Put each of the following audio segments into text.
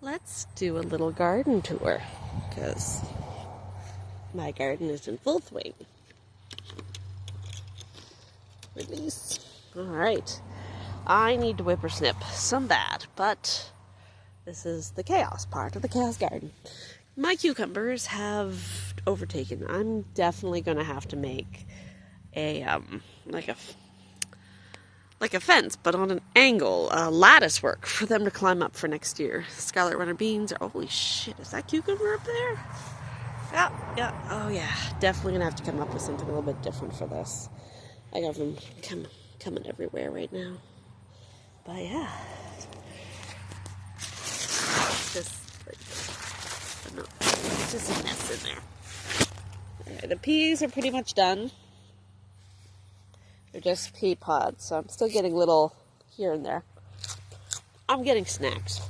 Let's do a little garden tour because my garden is in full swing. Release. All right. I need to whippersnip some bad, but this is the chaos part of the chaos garden. My cucumbers have overtaken. I'm definitely going to have to make a like a fence, but on an angle, lattice work for them to climb up for next year. Scarlet Runner beans are, holy shit, is that cucumber up there? Yeah, oh yeah, definitely gonna have to come up with something a little bit different for this. I got them coming everywhere right now. But yeah, just a mess in there. Okay, the peas are pretty much done. They're just pea pods, so I'm still getting little here and there. I'm getting snacks.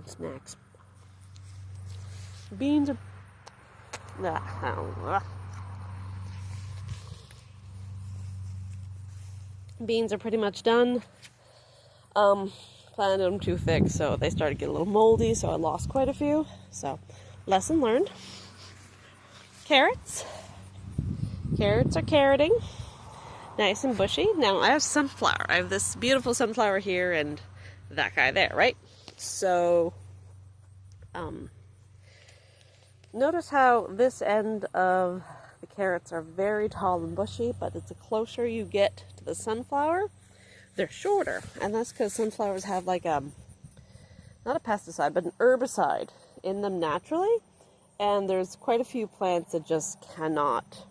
Snacks. Beans are... Beans are pretty much done. Planted them too thick, so they started to get a little moldy, so I lost quite a few. So, lesson learned. Carrots. Carrots are carroting. Nice and bushy. Now I have sunflower. I have this beautiful sunflower here and that guy there, right? So, notice how this end of the carrots are very tall and bushy, but it's the closer you get to the sunflower, they're shorter. And that's because sunflowers have like not a pesticide, but an herbicide in them naturally. And there's quite a few plants that just cannot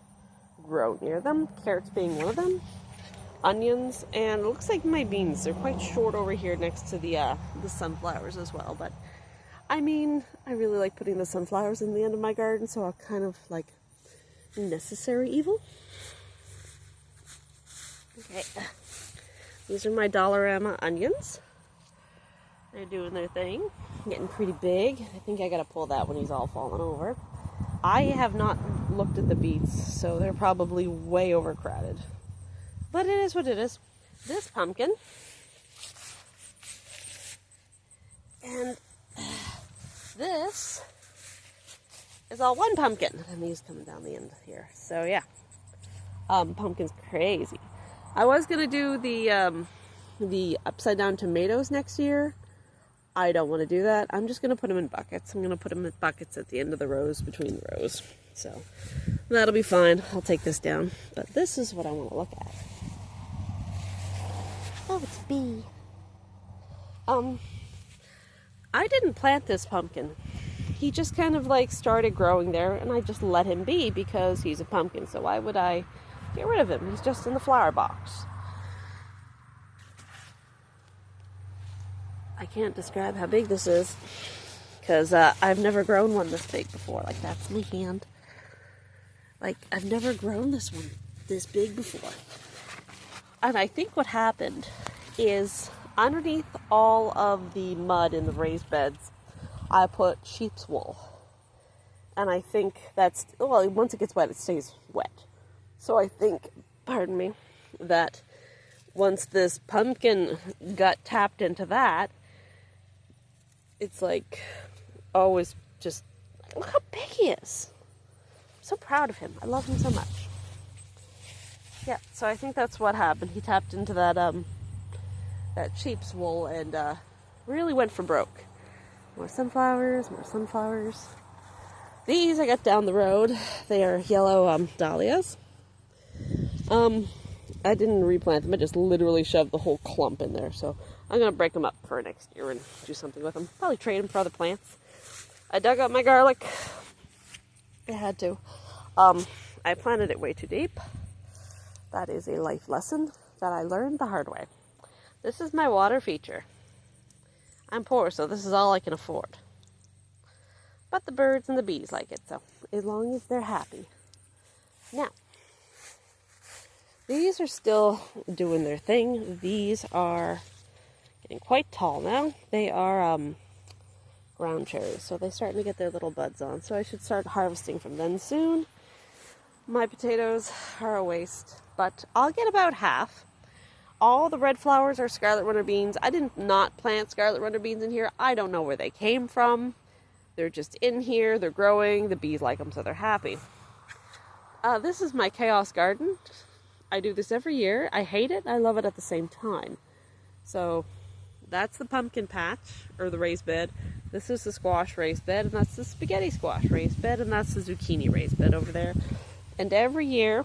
grow near them, carrots being one of them, onions, and it looks like my beans. They're quite short over here next to the sunflowers as well, but I mean, I really like putting the sunflowers in the end of my garden, so I'm kind of like necessary evil. Okay, these are my Dollarama onions. They're doing their thing, getting pretty big. I think I gotta pull that when he's all falling over. I have not looked at the beets, so they're probably way overcrowded. But it is what it is. This pumpkin and this is all one pumpkin. And these coming down the end here. So yeah, pumpkin's crazy. I was gonna do the upside down tomatoes next year. I don't want to do that. I'm just going to put them in buckets. I'm going to put them in buckets at the end of the rows, between the rows. So that'll be fine. I'll take this down. But this is what I want to look at. Oh, it's a bee. I didn't plant this pumpkin. He just kind of like started growing there, and I just let him be because he's a pumpkin. So why would I get rid of him? He's just in the flower box. I can't describe how big this is because I've never grown one this big before. Like, that's my hand. Like, I've never grown this one this big before. And I think what happened is underneath all of the mud in the raised beds, I put sheep's wool. And I think that's, well, once it gets wet, it stays wet. So I think, pardon me, that once this pumpkin got tapped into that, it's like always just, look how big he is. I'm so proud of him. I love him so much. Yeah, so I think that's what happened. He tapped into that that sheep's wool and really went for broke. More sunflowers, more sunflowers. These I got down the road. They are yellow dahlias. I didn't replant them. I just literally shoved the whole clump in there. So I'm going to break them up for next year and do something with them. Probably trade them for other plants. I dug up my garlic. I had to. I planted it way too deep. That is a life lesson that I learned the hard way. This is my water feature. I'm poor, so this is all I can afford. But the birds and the bees like it, so as long as they're happy. Now, these are still doing their thing. These are getting quite tall now. They are ground cherries, so they're starting to get their little buds on. So I should start harvesting from them soon. My potatoes are a waste, but I'll get about half. all the red flowers are scarlet runner beans. I didn't not plant scarlet runner beans in here. I don't know where they came from. They're just in here. They're growing. The bees like them, so they're happy. This is my chaos garden. I do this every year. I hate it. I love it at the same time. So that's the pumpkin patch, or the raised bed. This is the squash raised bed, and that's the spaghetti squash raised bed, and that's the zucchini raised bed over there. And every year,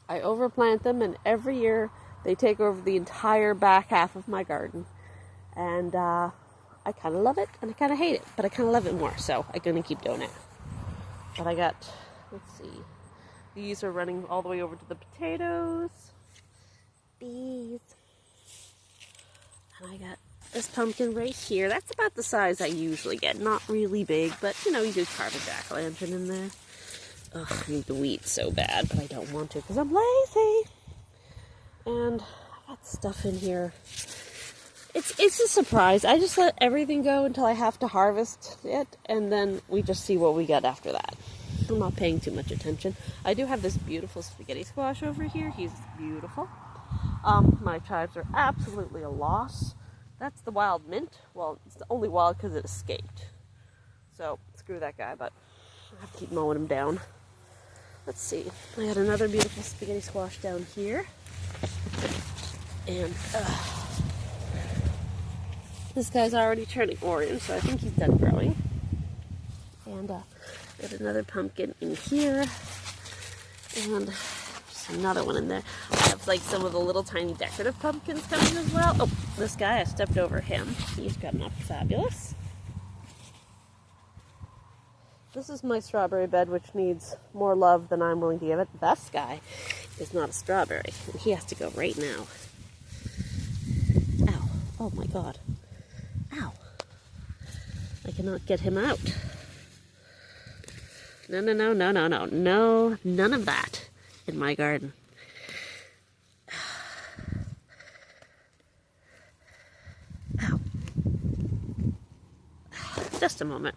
I overplant them, and every year they take over the entire back half of my garden. And I kind of love it, and I kind of hate it, but I kind of love it more, so I'm going to keep doing it. But I got, let's see, these are running all the way over to the potatoes. Bees. And I got this pumpkin right here. That's about the size I usually get. Not really big, but you know, you do carve a jack-o'-lantern in there. Ugh, I need the wheat so bad, but I don't want to because I'm lazy. And I got stuff in here. It's a surprise. I just let everything go until I have to harvest it, and then we just see what we get after that. I'm not paying too much attention. I do have this beautiful spaghetti squash over here. He's beautiful. My chives are absolutely a loss. That's the wild mint. Well, it's the only wild because it escaped. So, screw that guy, but I have to keep mowing him down. Let's see. I got another beautiful spaghetti squash down here. And, this guy's already turning orange, so I think he's done growing. And, got another pumpkin in here. And just another one in there. I have like some of the little tiny decorative pumpkins coming as well. Oh, this guy, I stepped over him. He's gotten up fabulous. This is my strawberry bed, which needs more love than I'm willing to give it. This guy is not a strawberry, and he has to go right now. Ow. Oh my god. Ow. I cannot get him out. No, no, no, no, no, no. No, none of that in my garden. Ow. Just a moment.